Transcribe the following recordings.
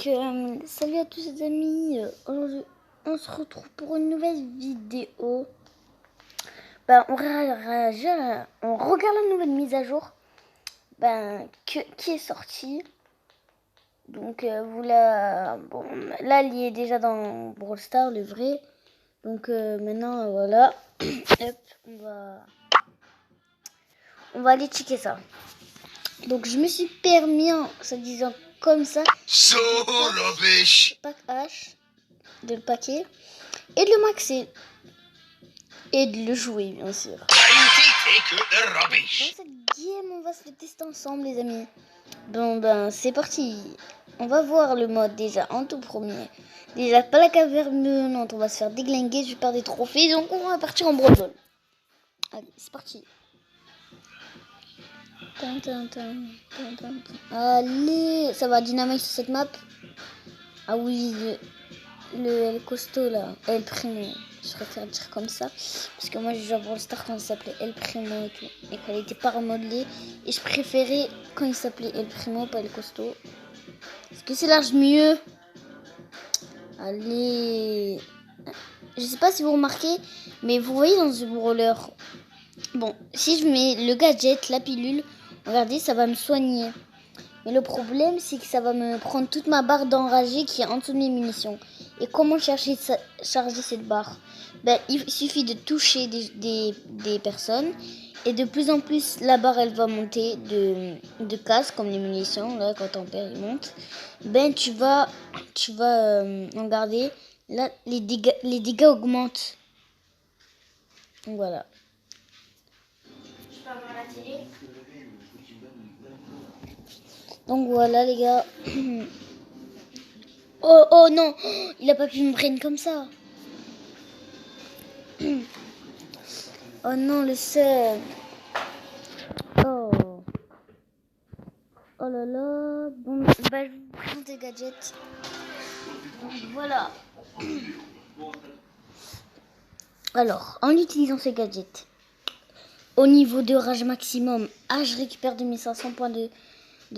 Salut à tous les amis, aujourd'hui on se retrouve pour une nouvelle vidéo. On regarde la nouvelle mise à jour qui est sortie. Donc là il est déjà dans Brawl Stars, le vrai. Donc maintenant voilà, hop, on va aller checker ça. Donc je me suis permis en se disant comme ça pack H de le paquet et de le maxer et de le jouer bien sûr. Dans cette game on va se le tester ensemble les amis. C'est parti. On va voir le mode déjà en tout premier. Déjà pas la caverne, on va se faire déglinguer, je vais perdre des trophées, donc on va partir en brawl. Allez c'est parti. Allez, ça va dynamite sur cette map. Ah oui, le costaud là, El Primo. Je préfère dire comme ça parce que moi j'ai joué à Brawl Stars quand il s'appelait El Primo et tout, et qu'elle était pas remodelée. Et je préférais quand il s'appelait El Primo, pas El costaud. Est-ce que c'est large mieux? Allez, je sais pas si vous remarquez, mais vous voyez dans ce brawler, bon, si je mets le gadget, la pilule, regardez, ça va me soigner. Mais le problème, c'est que ça va me prendre toute ma barre d'enragé qui est en dessous de mes munitions. Et comment charger cette barre? Il suffit de toucher des personnes. Et de plus en plus, la barre, elle va monter de cases, comme les munitions. Là, quand on perd, il monte. Tu vas regarder. Là, les dégâts augmentent. Donc, voilà. Je peux avoir la télé? Donc voilà les gars. Oh non, il a pas pu me brain comme ça. Oh non, le seum. Oh là là. Bon, je vais vous présenter gadgets. Donc voilà. Alors, en utilisant ces gadgets, au niveau de rage maximum, je récupère 2500 points de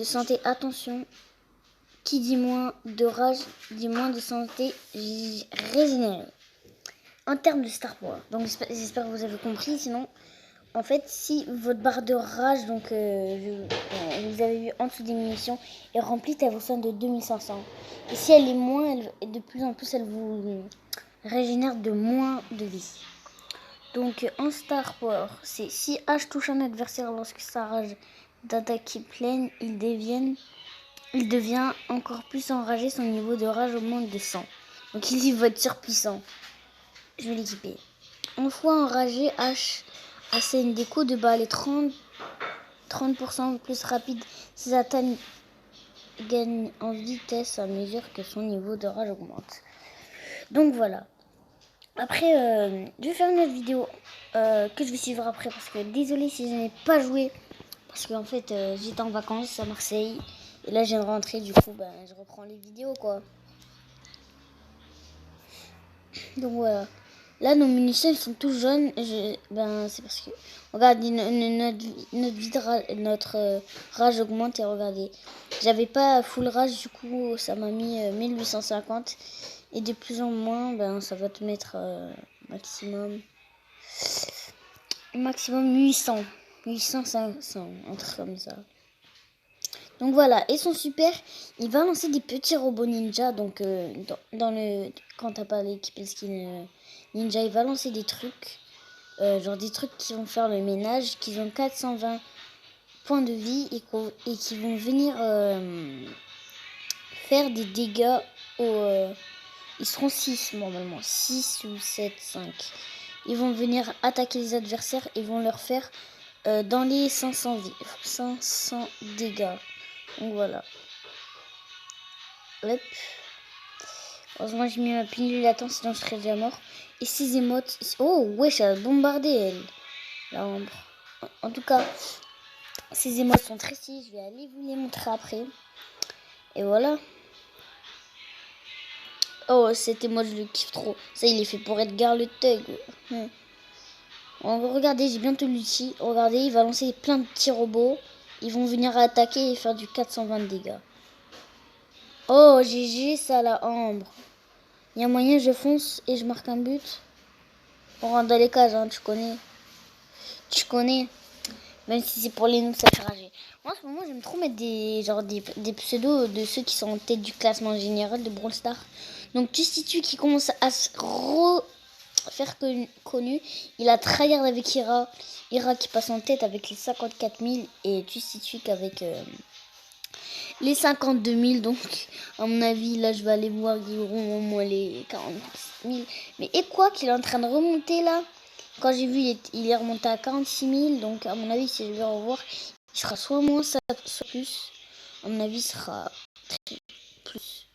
santé. Attention, qui dit moins de rage, dit moins de santé régénérée. En termes de Star Power, donc j'espère que vous avez compris, sinon, en fait, si votre barre de rage, donc vous avez vu en dessous des munitions, est remplie, elle vous sonne de 2500. Et si elle est moins, de plus en plus, elle vous régénère de moins de vie. Donc en Star Power, c'est si H touche un adversaire lorsque sa rage d'attaque est pleine, il devient encore plus enragé, son niveau de rage augmente de 100. Donc il va être surpuissant. Je vais l'équiper. Une fois enragé, H assène des coups de balle et 30% plus rapide. Ses attaques gagnent en vitesse à mesure que son niveau de rage augmente. Donc voilà. Après, je vais faire une autre vidéo que je vais suivre après parce que désolé si je n'ai pas joué. Parce qu'en fait, j'étais en vacances à Marseille. Et là, je viens de rentrer. Du coup, je reprends les vidéos quoi. Donc voilà. Là, nos munitions ils sont tous jaunes. C'est parce que regardez notre rage augmente et regardez. J'avais pas full rage, du coup ça m'a mis 1850 et de plus en moins, ça va te mettre maximum 800, 500, un truc comme ça. Donc voilà, et son super, il va lancer des petits robots ninja. Donc quand t'as pas l'équipe skin ninja, il va lancer des trucs, genre des trucs qui vont faire le ménage, qui ont 420 points de vie et qui vont venir faire des dégâts ils seront 6 normalement, 6 ou 7, 5. Ils vont venir attaquer les adversaires et vont leur faire dans les 500 dégâts. Donc voilà. Hop. Heureusement j'ai mis ma pilule latent, sinon je serais déjà mort. Et ces émotes. Oh ouais, ça a bombardé elle. La ombre. En tout cas, ces émotes sont très stylées. Je vais aller vous les montrer après. Et voilà. Oh, cet émote, je le kiffe trop. Ça, il est fait pour Edgar le Thug. Regardez, j'ai bientôt l'ulti. Regardez, il va lancer plein de petits robots. Ils vont venir attaquer et faire du 420 dégâts. Oh, GG, ça la Ambre. Il y a moyen, je fonce et je marque un but. On rentre dans les cages, hein, tu connais. Tu connais. Même si c'est pour les noobs, ça fait rager. Moi, en ce moment, j'aime trop mettre des pseudos de ceux qui sont en tête du classement général de Brawl Stars. Donc, Tustitue qui commence à se faire connu. Il a tryhard avec Ira. Ira qui passe en tête avec les 54 000 et Tustitue avec les 52 000. Donc, à mon avis, là, je vais aller voir qu'ils auront au moins les 40 000. Mais et quoi qu'il est en train de remonter là. Quand j'ai vu, il est remonté à 46 000. Donc, à mon avis, si je vais revoir, il sera soit moins, soit plus. À mon avis, il sera plus.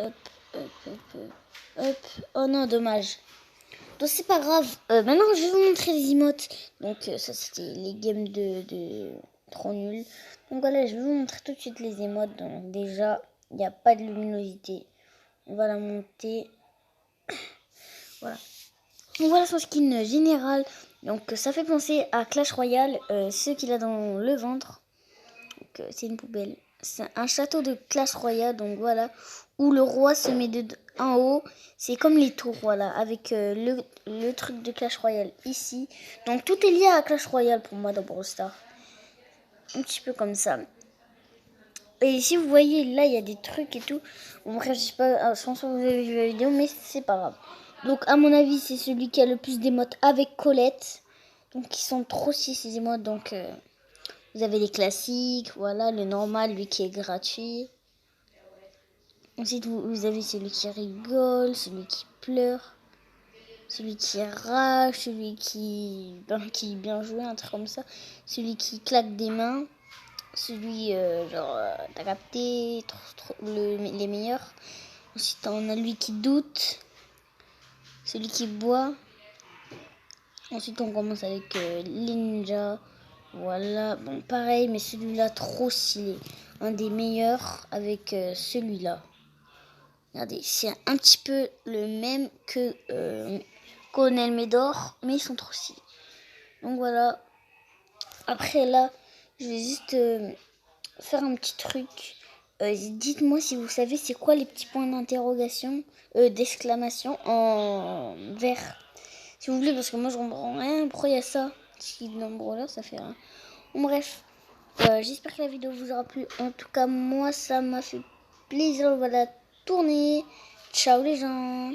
Hop, hop, hop, hop. Hop. Oh non, dommage. Donc, c'est pas grave. Maintenant, je vais vous montrer les emotes. Donc, ça, c'était les games de trop nuls. Donc, voilà, je vais vous montrer tout de suite les emotes. Donc, déjà, il n'y a pas de luminosité. On va la monter. Voilà. Donc voilà son skin général. Donc ça fait penser à Clash Royale, ce qu'il a dans le ventre. Donc c'est une poubelle. C'est un château de Clash Royale, donc voilà, où le roi se met en haut. C'est comme les tours, voilà, avec le truc de Clash Royale ici. Donc tout est lié à Clash Royale pour moi dans Brawl Stars. Un petit peu comme ça. Et si vous voyez, là, il y a des trucs et tout. Bon, bref, je sais pas, je pense que vous avez vu la vidéo, mais c'est pas grave. Donc, à mon avis, c'est celui qui a le plus d'émotes avec Colette. Donc, ils sont trop si ces émotes. Donc, vous avez les classiques, voilà, le normal, lui qui est gratuit. Ensuite, vous avez celui qui rigole, celui qui pleure, celui qui rage, celui qui bien joué, un truc comme ça. Celui qui claque des mains. Celui, t'as capté, les meilleurs. Ensuite, on a lui qui doute, celui qui boit. Ensuite, on commence avec les ninjas. Voilà, bon, pareil, mais celui-là, trop stylé. Un des meilleurs avec celui-là. Regardez, c'est un petit peu le même que Colonel Médor, mais ils sont trop stylés. Donc voilà. Après, là, je vais juste faire un petit truc. Dites-moi si vous savez c'est quoi les petits points d'interrogation, d'exclamation en vert. Si vous voulez, parce que moi je comprends rien. Pourquoi il y a ça? Si dans le brawler, ça fait rien. Bon, bref, j'espère que la vidéo vous aura plu. En tout cas, moi ça m'a fait plaisir de la tourner. Ciao les gens.